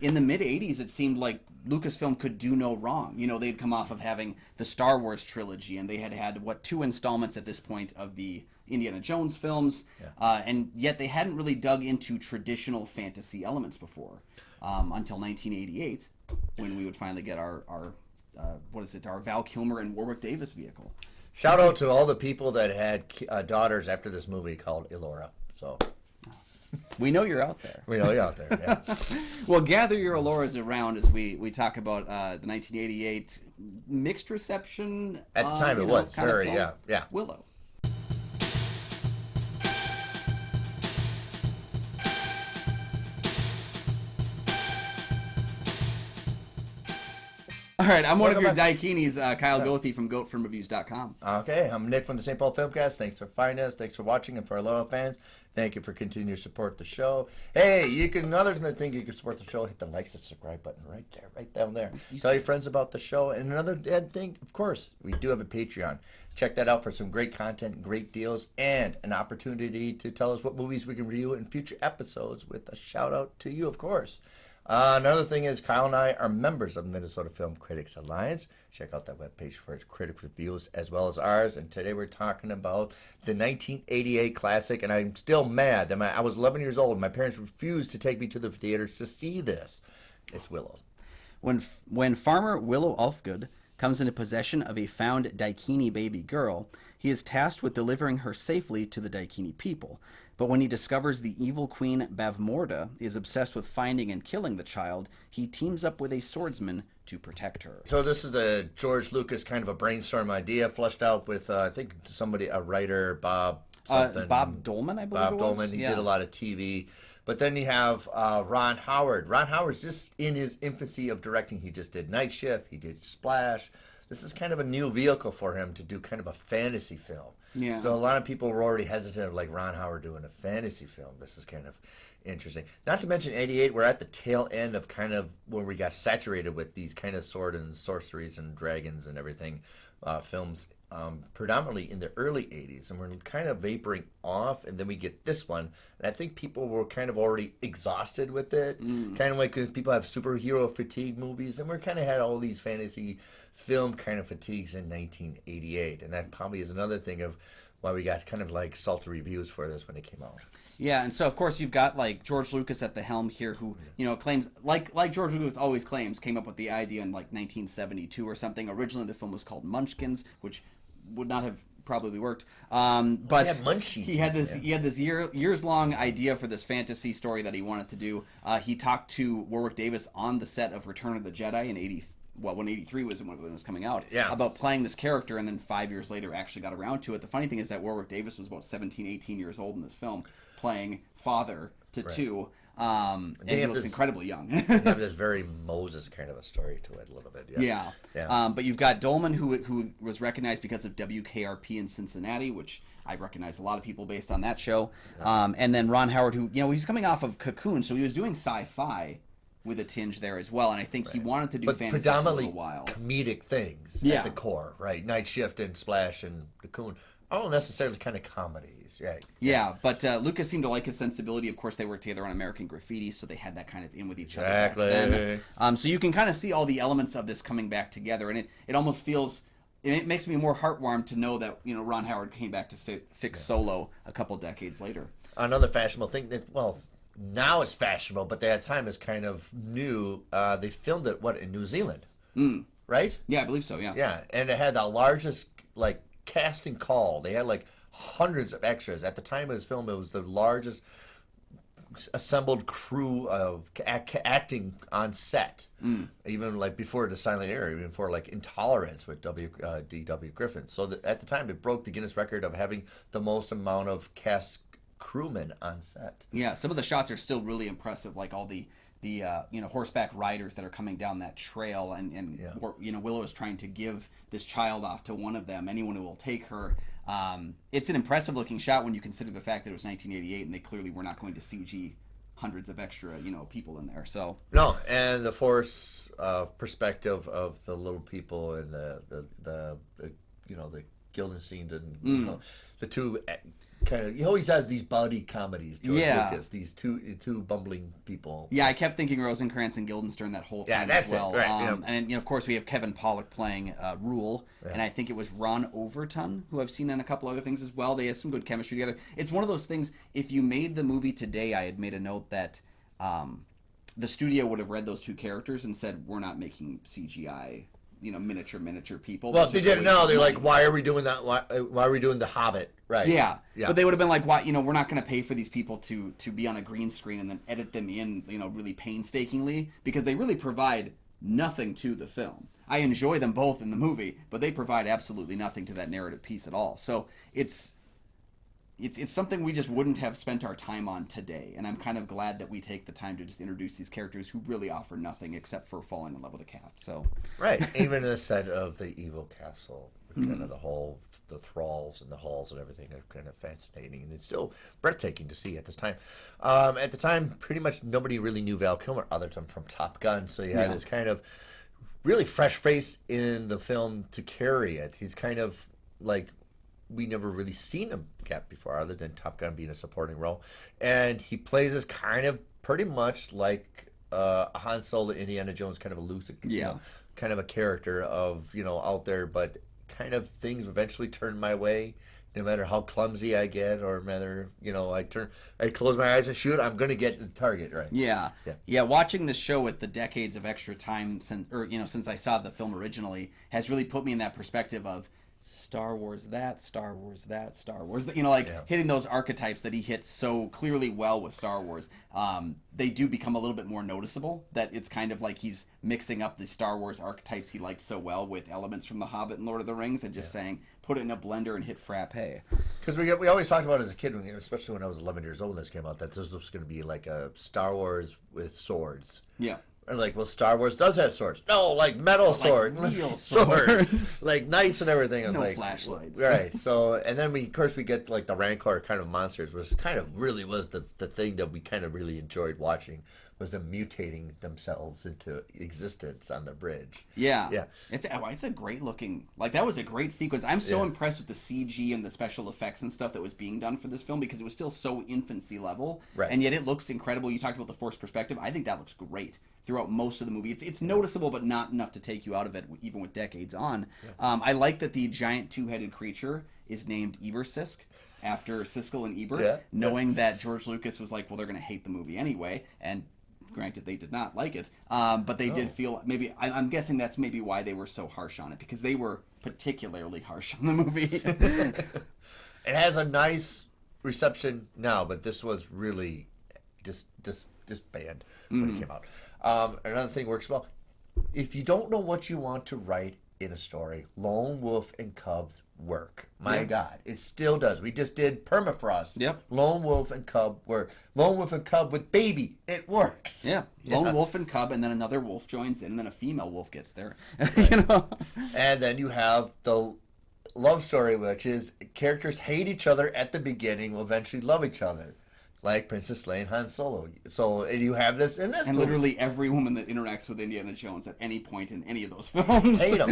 In the mid 80s, it seemed like Lucasfilm could do no wrong. They'd come off of having the Star Wars trilogy, and they had two installments at this point of the Indiana Jones films, and yet they hadn't really dug into traditional fantasy elements before until 1988, when we would finally get our Val Kilmer and Warwick Davis vehicle. Shout out to all the people that had daughters after this movie called Elora. So. We know you're out there. We know you're out there, yeah. Well, gather your Aloras around as we talk about the 1988 mixed reception. At the time, it was very, yeah. Willow. All right, I'm one of your daikinis, Kyle Goethe from GoatFilmReviews.com. Okay, I'm Nick from the St. Paul Filmcast. Thanks for finding us. Thanks for watching, and for our loyal fans, thank you for continuing to support the show. Hey, another thing you can support the show, hit the like, subscribe button right down there. Tell your friends about the show. And another thing, of course, we do have a Patreon. Check that out for some great content, great deals, and an opportunity to tell us what movies we can review in future episodes with a shout out to you, of course. Another thing is Kyle and I are members of Minnesota Film Critics Alliance. Check out that webpage for its critic reviews as well as ours. And today we're talking about the 1988 classic, and I'm still mad. I was 11 years old. And my parents refused to take me to the theaters to see this. It's Willow. When farmer Willow Ulfgood comes into possession of a found Daikini baby girl, he is tasked with delivering her safely to the Daikini people. But when he discovers the evil queen Bavmorda is obsessed with finding and killing the child, he teams up with a swordsman to protect her. So this is a George Lucas kind of a brainstorm idea, fleshed out with, I think, a writer, Bob something. Bob Dolman, I believe Bob Dolman. He did a lot of TV. But then you have Ron Howard. Ron Howard's just in his infancy of directing. He just did Night Shift. He did Splash. This is kind of a new vehicle for him to do kind of a fantasy film. Yeah. So a lot of people were already hesitant of like Ron Howard doing a fantasy film. This is kind of interesting. Not to mention 88, we're at the tail end of kind of when we got saturated with these kind of sword and sorceries and dragons and everything films, predominantly in the early 80s. And we're kind of vaporing off, and then we get this one. And I think people were kind of already exhausted with it. Kind of like because people have superhero fatigue movies, and we kind of had all these fantasy film kind of fatigues in 1988. And that probably is another thing of why we got kind of like salty reviews for this when it came out. Yeah, and so of course you've got like George Lucas at the helm here, who claims like George Lucas always claims came up with the idea in like 1972 or something. Originally the film was called Munchkins, which would not have probably worked. But he had this years long idea for this fantasy story that he wanted to do. He talked to Warwick Davis on the set of Return of the Jedi in when 83 was when it was coming out, about playing this character, and then 5 years later actually got around to it. The funny thing is that Warwick Davis was about 17, 18 years old in this film, playing father to two, and he looks incredibly young. They have this very Moses kind of a story to it a little bit. Yeah. But you've got Dolman, who was recognized because of WKRP in Cincinnati, which I recognize a lot of people based on that show. And then Ron Howard, who, he's coming off of Cocoon, so he was doing sci-fi with a tinge there as well, and I think he wanted to do fantasy for a little while. Comedic things at the core, right? Night Shift and Splash and Cocoon, all necessarily kind of comedies, right? Yeah, but Lucas seemed to like his sensibility. Of course, they worked together on American Graffiti, so they had that kind of in with each other. Exactly. So you can kind of see all the elements of this coming back together, and it almost feels. It makes me more heartwarmed to know that Ron Howard came back to fix Solo a couple decades later. Another fashionable thing that now it's fashionable, but at the time is kind of new. They filmed it in New Zealand, right? Yeah, I believe so. Yeah. Yeah, and it had the largest casting call. They had hundreds of extras at the time of this film. It was the largest assembled crew of acting on set, even before the silent era, even before Intolerance with D.W. Griffin. So at the time, it broke the Guinness record of having the most amount of cast crewmen on set. Yeah, some of the shots are still really impressive, like all the horseback riders that are coming down that trail, and Willow is trying to give this child off to one of them, anyone who will take her. It's an impressive looking shot when you consider the fact that it was 1988 and they clearly were not going to CG hundreds of extra people in there. So no, and the force perspective of the little people and the Guildensteins and the two kind of, he always has these buddy comedies, George Yeah. Lucas, these two bumbling people. Yeah, I kept thinking Rosencrantz and Guildenstern that whole time that's as well. it, right, yeah. And of course we have Kevin Pollak playing Rule, and I think it was Ron Overton, who I've seen in a couple other things as well. They had some good chemistry together. It's one of those things, if you made the movie today, I had made a note that the studio would have read those two characters and said, we're not making CGI, miniature people. Well, if they didn't know, they're like, why are we doing that? Why are we doing The Hobbit? Right. Yeah. But they would have been like, why? We're not going to pay for these people to be on a green screen and then edit them in, really painstakingly, because they really provide nothing to the film. I enjoy them both in the movie, but they provide absolutely nothing to that narrative piece at all. So it's something we just wouldn't have spent our time on today, and I'm kind of glad that we take the time to just introduce these characters who really offer nothing except for falling in love with a cat. So right, even the set of the evil castle, kind of the thralls and the halls and everything are kind of fascinating, and it's still breathtaking to see at this time. At the time, pretty much nobody really knew Val Kilmer other than from Top Gun, so you had this kind of really fresh face in the film to carry it. He's kind of like, we never really seen him get before, other than Top Gun being a supporting role, and he plays as kind of pretty much like a Han Solo, Indiana Jones, kind of a loose, kind of a character of out there, but kind of things eventually turn my way. No matter how clumsy I get, or matter I close my eyes and shoot, I'm gonna get the target right. Yeah. Watching the show with the decades of extra time since I saw the film originally has really put me in that perspective of Star Wars that, Star Wars that, Star Wars that, hitting those archetypes that he hits so clearly well with Star Wars. They do become a little bit more noticeable, that it's kind of like he's mixing up the Star Wars archetypes he liked so well with elements from The Hobbit and Lord of the Rings, and just saying, put it in a blender and hit frappe. Because we always talked about as a kid, especially when I was 11 years old when this came out, that this was going to be like a Star Wars with swords. Yeah. And like, well, Star Wars does have swords. No, like metal swords, like real swords, like knights and everything. I was no like, flashlights, right? So, and then we get like the Rancor kind of monsters, which kind of really was the thing that we kind of really enjoyed watching, was them mutating themselves into existence on the bridge. Yeah. It's a great looking, that was a great sequence. I'm so impressed with the CG and the special effects and stuff that was being done for this film, because it was still so infancy level, and yet it looks incredible. You talked about the forced perspective. I think that looks great throughout most of the movie. It's noticeable, but not enough to take you out of it, even with decades on. I like that the giant two-headed creature is named Ebersisk, after Siskel and Ebert, knowing that George Lucas was like, well, they're going to hate the movie anyway, and granted, they did not like it, but they did feel, maybe, I'm guessing that's maybe why they were so harsh on it, because they were particularly harsh on the movie. It has a nice reception now, but this was really just banned when it came out. Another thing works well. If you don't know what you want to write in a story, Lone Wolf and Cubs work. My God, it still does. We just did Permafrost. Yep. Lone Wolf and Cub work. Lone Wolf and Cub with baby. It works. Yeah. Lone Wolf and Cub, and then another wolf joins in, and then a female wolf gets there. And then you have the love story, which is characters hate each other at the beginning, will eventually love each other. Like Princess Leia and Han Solo. So you have this in this and movie. Literally every woman that interacts with Indiana Jones at any point in any of those films. Hate him.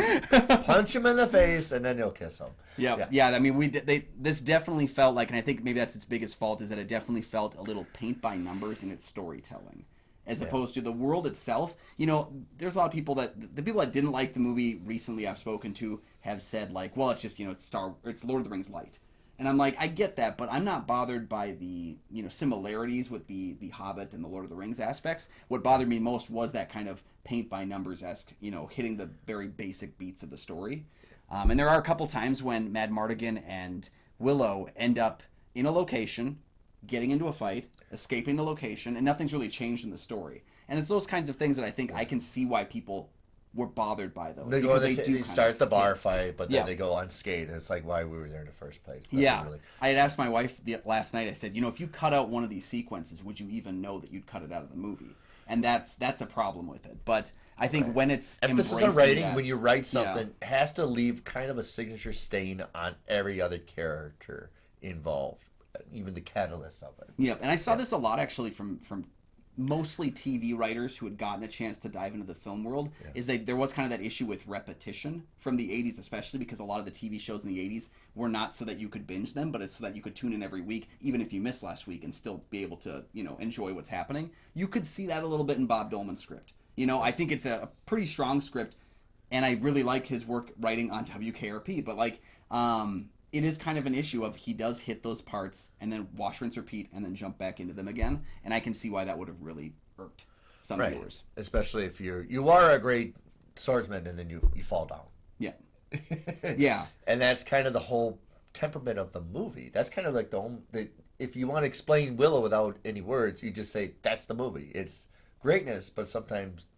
Punch him in the face, and then you'll kiss him. Yeah. I mean, this definitely felt like, and I think maybe that's its biggest fault, is that it definitely felt a little paint by numbers in its storytelling, as opposed to the world itself. There's a lot of people the people that didn't like the movie recently I've spoken to have said, like, well, it's just, it's Lord of the Rings light. And I'm like, I get that, but I'm not bothered by the, similarities with the Hobbit and the Lord of the Rings aspects. What bothered me most was that kind of paint-by-numbers-esque, hitting the very basic beats of the story. And there are a couple times when Madmartigan and Willow end up in a location, getting into a fight, escaping the location, and nothing's really changed in the story. And it's those kinds of things that I think I can see why people were bothered by those. They go, they start the bar fight, but then they go unscathed. It's like why we were there in the first place. Really... I had asked my wife last night, I said, if you cut out one of these sequences, would you even know that you'd cut it out of the movie? And that's a problem with it. But I think when it's emphasis on writing, when you write something, it has to leave kind of a signature stain on every other character involved, even the catalyst of it. Yeah, and I saw this a lot actually from mostly TV writers who had gotten a chance to dive into the film world, is there was kind of that issue with repetition from the 80s, especially because a lot of the TV shows in the 80s were not so that you could binge them, but it's so that you could tune in every week, even if you missed last week, and still be able to, enjoy what's happening. You could see that a little bit in Bob Dolman's script. I think it's a pretty strong script, and I really like his work writing on WKRP, but it is kind of an issue of he does hit those parts and then wash, rinse, repeat, and then jump back into them again. And I can see why that would have really irked some viewers. Especially if you are a great swordsman and then you fall down. Yeah. Yeah. And that's kind of the whole temperament of the movie. That's kind of like if you want to explain Willow without any words, you just say, that's the movie. It's greatness, but sometimes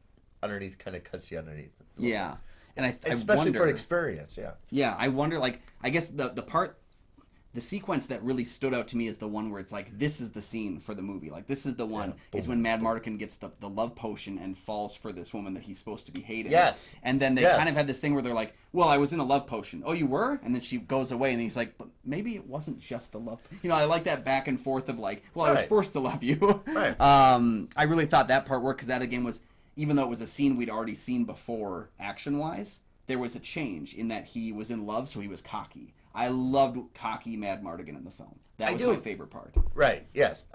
underneath kind of cuts you underneath. Yeah. And especially I wonder, for experience, yeah. Yeah, I wonder, I guess the sequence that really stood out to me is the one where it's like, this is the scene for the movie. Like, this is the one, is when Madmartigan gets the love potion and falls for this woman that he's supposed to be hating. Yes. And then they kind of had this thing where they're like, well, I was in a love potion. Oh, you were? And then she goes away, and he's like, but maybe it wasn't just the love. I like that back and forth of I was forced to love you. Right. I really thought that part worked, because that, again, was, even though it was a scene we'd already seen before action-wise, there was a change in that he was in love, so he was cocky. I loved cocky Madmartigan in the film. That was my favorite part. Right, yes.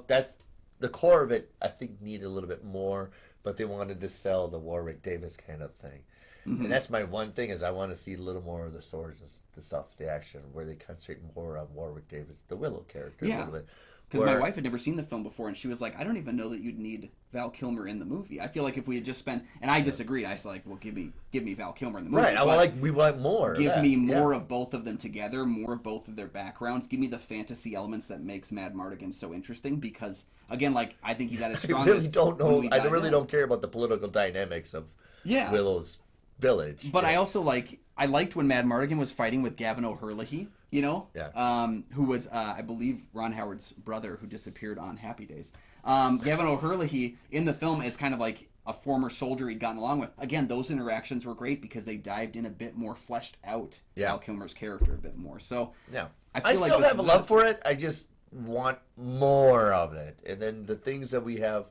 That's the core of it, I think, needed a little bit more, but they wanted to sell the Warwick Davis kind of thing. Mm-hmm. And that's my one thing, is I want to see a little more of the swords and the stuff, the action, where they concentrate more on Warwick Davis, the Willow character, a little bit. Because my wife had never seen the film before, and she was like, I don't even know that you'd need Val Kilmer in the movie. I feel like if we had just spent... And I disagreed. I was like, well, give me Val Kilmer in the movie. Right, we want more. Give me more of both of them together, more of both of their backgrounds. Give me the fantasy elements that makes Madmartigan so interesting, because, again, I think he's at his strongest... I really don't know. I really don't care about the political dynamics of Willow's village. But I also I liked when Madmartigan was fighting with Gavin O'Herlihy, who was, I believe, Ron Howard's brother who disappeared on Happy Days. Gavin O'Herlihy in the film is kind of like a former soldier he'd gotten along with. Again, those interactions were great because they dived in a bit more, fleshed out Val Kilmer's character a bit more. So I still have a love for it. I just want more of it. And then the things that we have,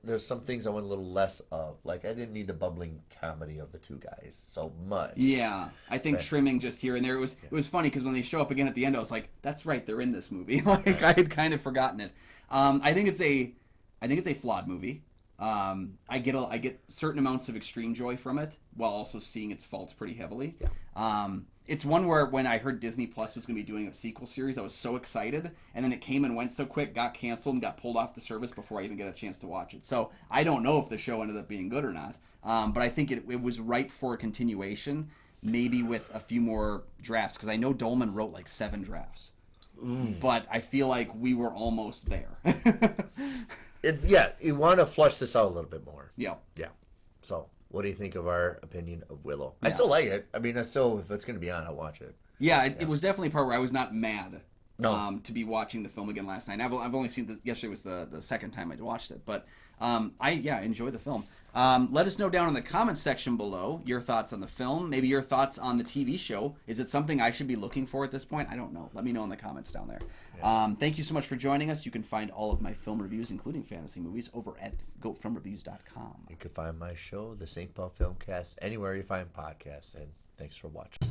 there's some things I want a little less of. I didn't need the bumbling comedy of the two guys so much. Yeah, I think trimming just here and there. It was funny because when they show up again at the end, I was like, that's right, they're in this movie. I had kind of forgotten it. I think it's a flawed movie. I get certain amounts of extreme joy from it while also seeing its faults pretty heavily. Yeah. It's one where when I heard Disney Plus was going to be doing a sequel series, I was so excited, and then it came and went so quick, got canceled, and got pulled off the service before I even get a chance to watch it. So I don't know if the show ended up being good or not, but I think it was ripe for a continuation, maybe with a few more drafts, because I know Dolman wrote 7 drafts. But I feel like we were almost there. You want to flush this out a little bit more. Yeah. Yeah. So, what do you think of our opinion of Willow? Yeah. I still like it. I mean, if it's going to be on, I'll watch it. Yeah, it was definitely a part where I was not mad to be watching the film again last night. I've only seen this. Yesterday was the second time I watched it, but I enjoyed the film. Let us know down in the comments section below your thoughts on the film, maybe your thoughts on the TV show. Is it something I should be looking for at this point? I don't know. Let me know in the comments down there. Yeah. Thank you so much for joining us. You can find all of my film reviews, including fantasy movies, over at goatfilmreviews.com. You can find my show, the St. Paul Filmcast, anywhere you find podcasts, and thanks for watching.